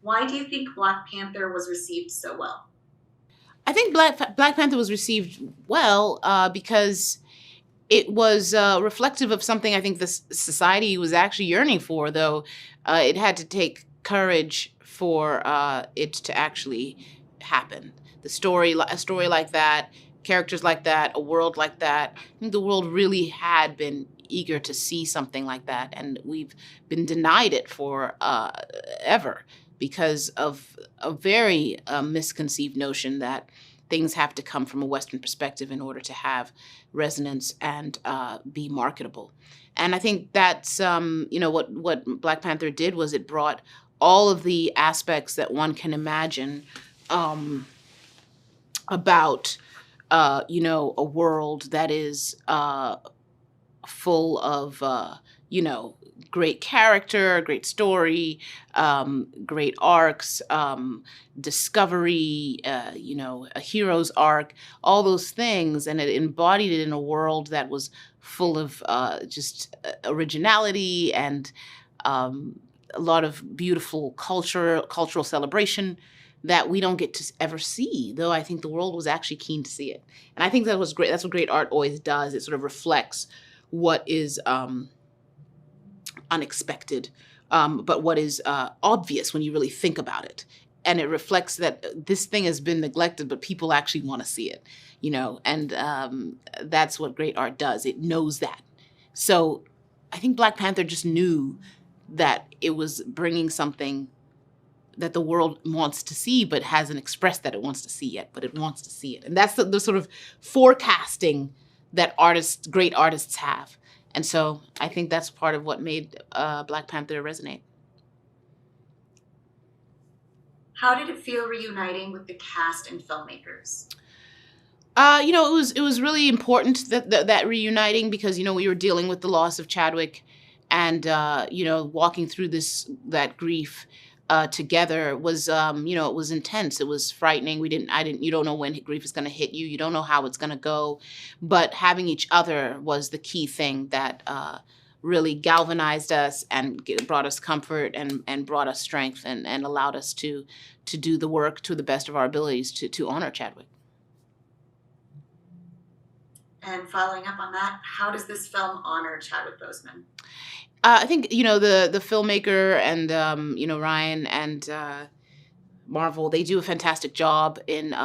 Why do you think Black Panther was received so well? I think Black Panther was received well because it was reflective of something I think the society was actually yearning for, though it had to take courage for it to actually happen. A story like that, characters like that, a world like that. I think the world really had been eager to see something like that, and we've been denied it for ever because of a very misconceived notion that things have to come from a Western perspective in order to have resonance and be marketable. And I think that's what Black Panther did was it brought all of the aspects that one can imagine um, about a world that is full of great character, great story, great arcs, discovery, a hero's arc, all those things, and it embodied it in a world that was full of just originality and a lot of beautiful cultural celebration that we don't get to ever see, though I think the world was actually keen to see it. And I think that was great. That's what great art always does. It sort of reflects what is unexpected, but what is obvious when you really think about it. And it reflects that this thing has been neglected, but people actually want to see it, and that's what great art does. It knows that. So I think Black Panther just knew that it was bringing something that the world wants to see, but hasn't expressed that it wants to see yet, but it wants to see it. And that's the sort of forecasting that great artists have. And so I think that's part of what made Black Panther resonate. How did it feel reuniting with the cast and filmmakers? It was really important that reuniting because we were dealing with the loss of Chadwick, and walking through that grief together was it was intense. It was frightening. You don't know when grief is going to hit you. You don't know how it's going to go, but having each other was the key thing that really galvanized us and brought us comfort and brought us strength and allowed us to do the work to the best of our abilities to honor Chadwick. And following up on that, how does this film honor Chadwick Boseman? I think the filmmaker and Ryan and Marvel, they do a fantastic job in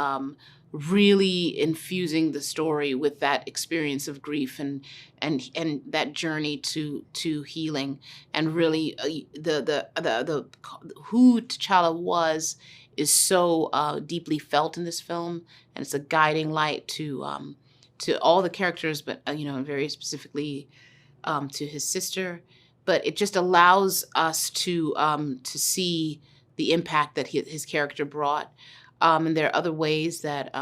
really infusing the story with that experience of grief and that journey to healing, and really the who T'Challa was is so deeply felt in this film, and it's a guiding light to all the characters, but and very specifically to his sister. But it just allows us to see the impact that his character brought. And there are other ways that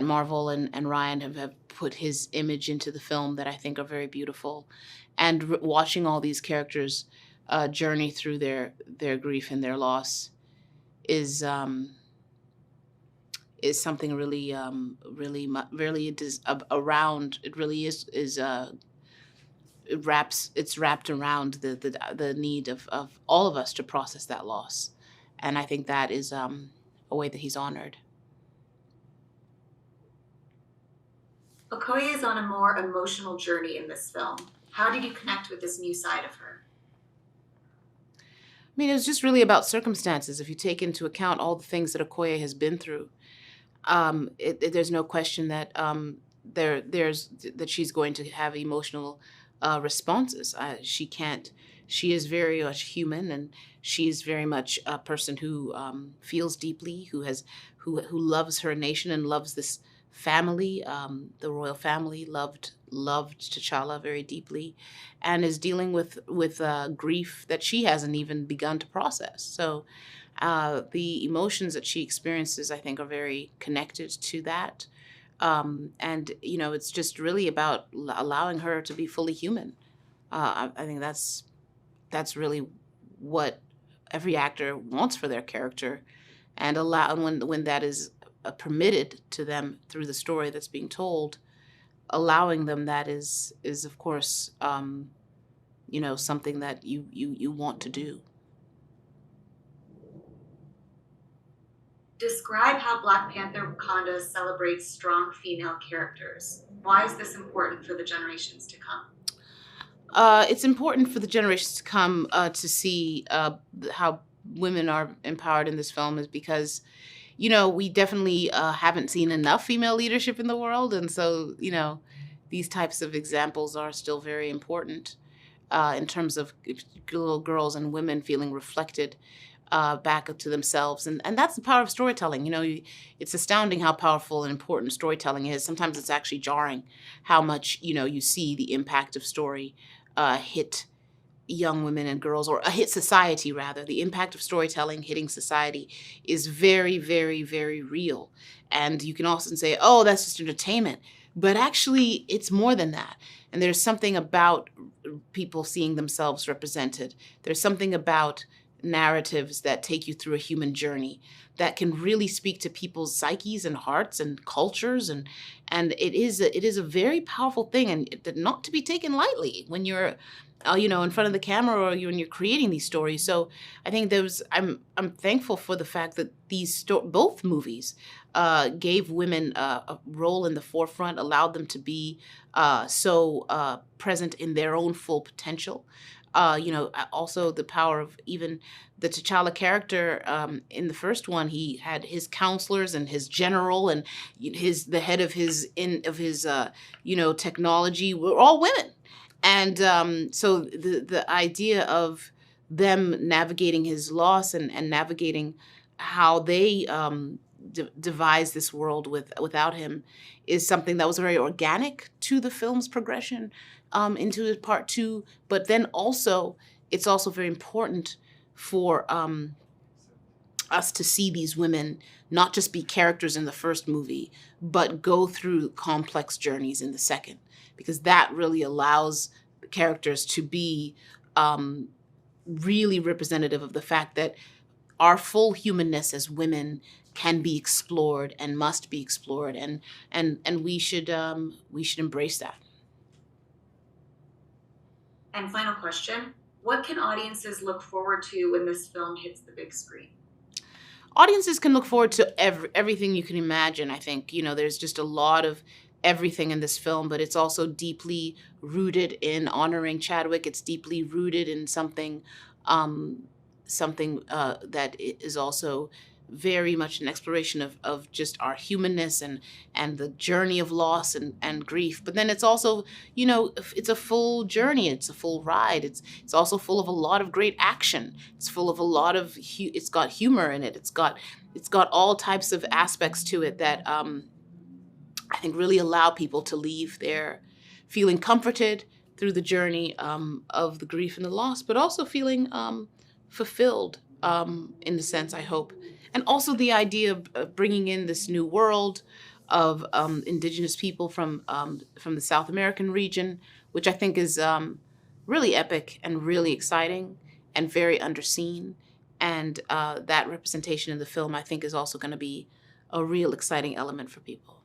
Marvel and Ryan have put his image into the film that I think are very beautiful. And watching all these characters journey through their grief and their loss is something really really it is around. It really is it's wrapped around the need of all of us to process that loss, and I think that is a way that he's honored. Okoye is on a more emotional journey in this film. How did you connect with this new side of her? I mean, it was just really about circumstances. If you take into account all the things that Okoye has been through, there's no question that there's that she's going to have emotional responses. She can't. She is very much human, and she's very much a person who feels deeply, who loves her nation and loves this family. The royal family loved T'Challa very deeply, and is dealing with grief that she hasn't even begun to process. So the emotions that she experiences, I think, are very connected to that. And it's just really about allowing her to be fully human. I think that's really what every actor wants for their character, and when that is permitted to them through the story that's being told, allowing them that is of course something that you want to do. Describe how Black Panther Wakanda celebrates strong female characters. Why is this important for the generations to come? It's important for the generations to come to see how women are empowered in this film, is because, we definitely haven't seen enough female leadership in the world. And so, these types of examples are still very important in terms of little girls and women feeling reflected back to themselves. And that's the power of storytelling. It's astounding how powerful and important storytelling is. Sometimes it's actually jarring how much, you see the impact of story hit young women and girls, or hit society rather. The impact of storytelling hitting society is very, very, very real. And you can often say, oh, that's just entertainment. But actually, it's more than that. And there's something about people seeing themselves represented. There's something about narratives that take you through a human journey that can really speak to people's psyches and hearts and cultures, and it is a very powerful thing, and not to be taken lightly when you're in front of the camera, or when you're creating these stories. So I think I'm thankful for the fact that both movies gave women a role in the forefront, allowed them to be so present in their own full potential. Also the power of even the T'Challa character in the first one. He had his counselors and his general and the head of his technology were all women. And so the idea of them navigating his loss and navigating how they devised this world without him is something that was very organic to the film's progression into part two. But then also, it's also very important for us to see these women not just be characters in the first movie, but go through complex journeys in the second, because that really allows the characters to be really representative of the fact that our full humanness as women can be explored and must be explored, and we should embrace that. And final question, what can audiences look forward to when this film hits the big screen? Audiences can look forward to everything you can imagine. I think, there's just a lot of everything in this film, but it's also deeply rooted in honoring Chadwick. It's deeply rooted in something that is also very much an exploration of just our humanness and the journey of loss and grief. But then it's also, it's a full journey. It's a full ride. It's also full of a lot of great action. It's full of a lot of, it's got humor in it. It's got all types of aspects to it that I think really allow people to leave there feeling comforted through the journey of the grief and the loss, but also feeling fulfilled in the sense, I hope. And also the idea of bringing in this new world of indigenous people from the South American region, which I think is really epic and really exciting and very underseen. And that representation in the film, I think, is also going to be a real exciting element for people.